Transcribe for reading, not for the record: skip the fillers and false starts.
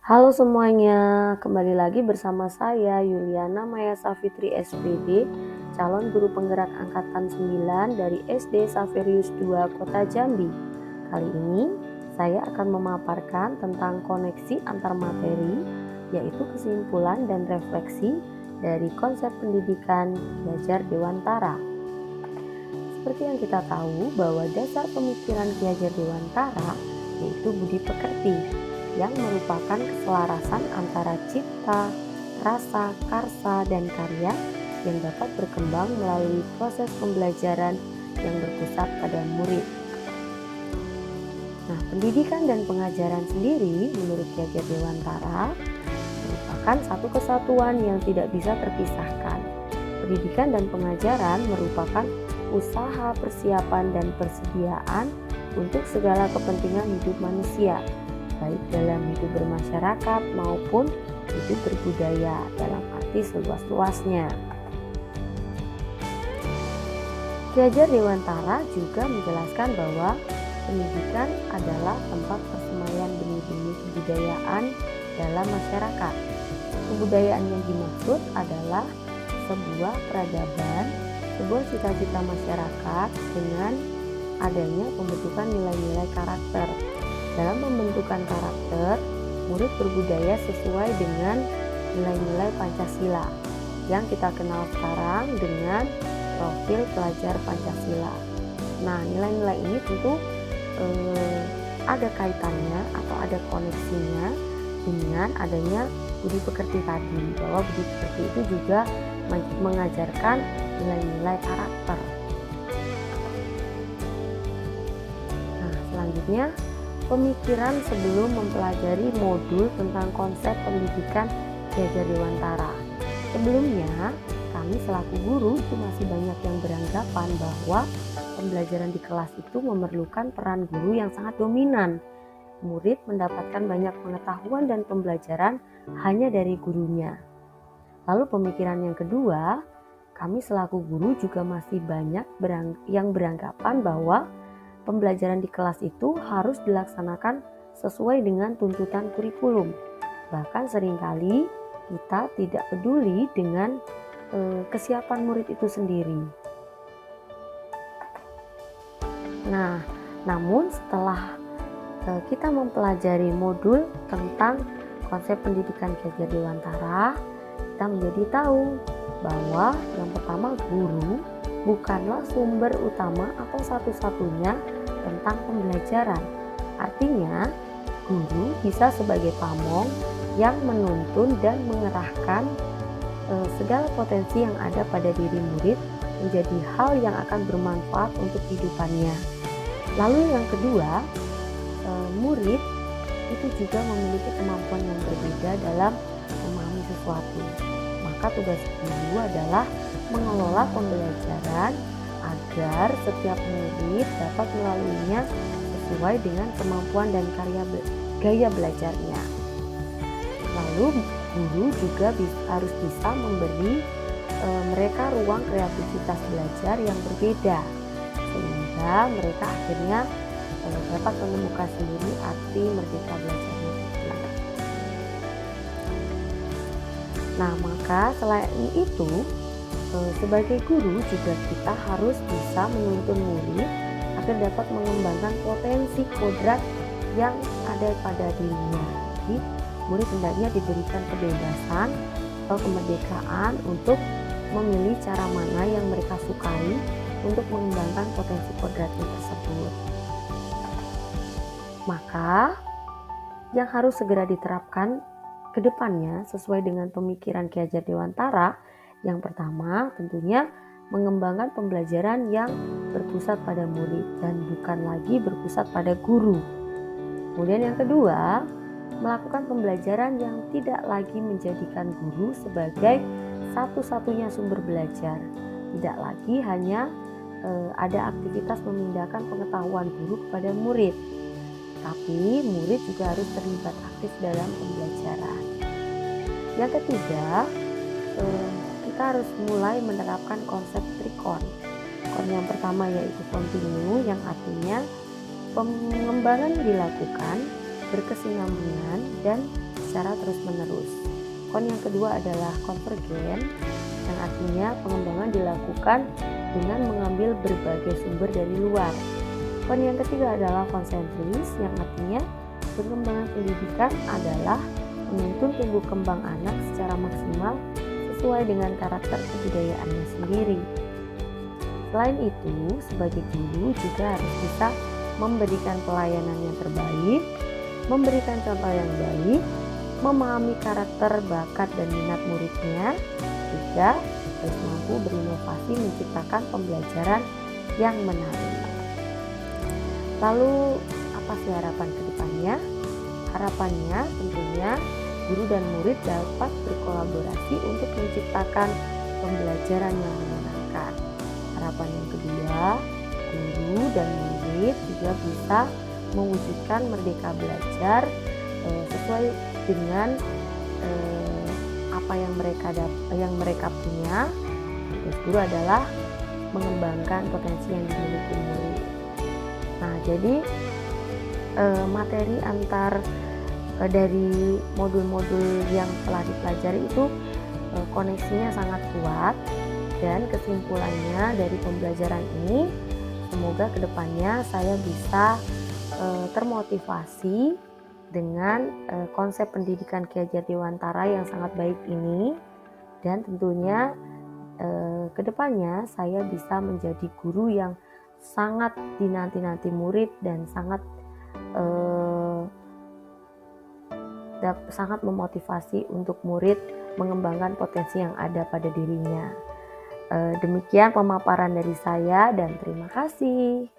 Halo semuanya, kembali lagi bersama saya Yuliana Maya Safitri SPD, calon guru penggerak angkatan 9 dari SD Saverius 2 Kota Jambi. Kali ini saya akan memaparkan tentang koneksi antar materi, yaitu kesimpulan dan refleksi dari konsep pendidikan Ki Hajar Dewantara. Seperti yang kita tahu bahwa dasar pemikiran Ki Hajar Dewantara yaitu budi pekerti, yang merupakan keselarasan antara cipta, rasa, karsa, dan karya yang dapat berkembang melalui proses pembelajaran yang berpusat pada murid. Nah, pendidikan dan pengajaran sendiri menurut Ki Hajar Dewantara merupakan satu kesatuan yang tidak bisa terpisahkan. Pendidikan dan pengajaran merupakan usaha, persiapan, dan persediaan untuk segala kepentingan hidup manusia, baik dalam hidup bermasyarakat maupun hidup berbudaya dalam arti seluas-luasnya. Ki Hajar Dewantara juga menjelaskan bahwa pendidikan adalah tempat persemaian benih-benih kebudayaan dalam masyarakat. Kebudayaan yang dimaksud adalah sebuah peradaban, sebuah cita-cita masyarakat dengan adanya pembentukan nilai-nilai karakter. Dalam pembentukan karakter, murid berbudaya sesuai dengan nilai-nilai Pancasila yang kita kenal sekarang dengan profil pelajar Pancasila. Nah, nilai-nilai ini tentu ada kaitannya atau ada koneksinya dengan adanya budi pekerti tadi, bahwa budi pekerti itu juga mengajarkan nilai-nilai karakter. Nah, selanjutnya pemikiran sebelum mempelajari modul tentang konsep pendidikan Ki Hajar Dewantara. Sebelumnya, kami selaku guru itu masih banyak yang beranggapan bahwa pembelajaran di kelas itu memerlukan peran guru yang sangat dominan. Murid mendapatkan banyak pengetahuan dan pembelajaran hanya dari gurunya. Lalu pemikiran yang kedua, kami selaku guru juga masih banyak yang beranggapan bahwa pembelajaran di kelas itu harus dilaksanakan sesuai dengan tuntutan kurikulum. Bahkan seringkali kita tidak peduli dengan kesiapan murid itu sendiri. Nah, namun setelah kita mempelajari modul tentang konsep pendidikan Ki Hajar Dewantara, kita menjadi tahu bahwa yang pertama, guru bukanlah sumber utama atau satu-satunya tentang pembelajaran. Artinya, guru bisa sebagai pamong yang menuntun dan mengerahkan segala potensi yang ada pada diri murid menjadi hal yang akan bermanfaat untuk kehidupannya. Lalu yang kedua, murid itu juga memiliki kemampuan yang berbeda dalam memahami sesuatu. Maka tugas guru adalah mengelola pembelajaran agar setiap murid dapat melaluinya sesuai dengan kemampuan dan gaya belajarnya. Lalu guru juga harus bisa memberi mereka ruang kreativitas belajar yang berbeda, sehingga mereka akhirnya dapat menemukan sendiri arti merdeka belajarnya itu. Nah, maka selain itu, sebagai guru juga kita harus bisa menuntun murid agar dapat mengembangkan potensi kodrat yang ada pada dirinya. Jadi, murid hendaknya diberikan kebebasan atau kemerdekaan untuk memilih cara mana yang mereka sukai untuk mengembangkan potensi kodratnya tersebut. Maka, yang harus segera diterapkan ke depannya sesuai dengan pemikiran Ki Hajar Dewantara, yang pertama tentunya mengembangkan pembelajaran yang berpusat pada murid dan bukan lagi berpusat pada guru. Kemudian yang kedua, melakukan pembelajaran yang tidak lagi menjadikan guru sebagai satu-satunya sumber belajar. Tidak lagi hanya ada aktivitas memindahkan pengetahuan guru kepada murid, tapi murid juga harus terlibat aktif dalam pembelajaran. Yang ketiga, kita harus mulai menerapkan konsep trikon. Yang pertama yaitu kontinu, yang artinya pengembangan dilakukan berkesinambungan dan secara terus-menerus. Kon yang kedua adalah konvergen, yang artinya pengembangan dilakukan dengan mengambil berbagai sumber dari luar. Kon yang ketiga adalah konsentris, yang artinya pengembangan pendidikan adalah menuntun tumbuh kembang anak secara maksimal sesuai dengan karakter kebudayaannya sendiri. Selain itu, sebagai guru juga harus bisa memberikan pelayanan yang terbaik, memberikan contoh yang baik, memahami karakter, bakat, dan minat muridnya, juga harus mampu berinovasi menciptakan pembelajaran yang menarik. Lalu, apa sih harapan ke depannya? Harapannya tentunya guru dan murid dapat berkolaborasi untuk menciptakan pembelajaran yang menyenangkan. Harapan yang kedua, guru dan murid juga bisa mewujudkan merdeka belajar sesuai dengan apa yang mereka punya. Tugas guru adalah mengembangkan potensi yang dimiliki murid. Nah, jadi materi dari modul-modul yang telah dipelajari itu koneksinya sangat kuat, dan kesimpulannya dari pembelajaran ini, semoga kedepannya saya bisa termotivasi dengan konsep pendidikan Ki Hajar Dewantara yang sangat baik ini, dan tentunya kedepannya saya bisa menjadi guru yang sangat dinanti-nanti murid dan sangat memotivasi untuk murid mengembangkan potensi yang ada pada dirinya. Demikian pemaparan dari saya dan terima kasih.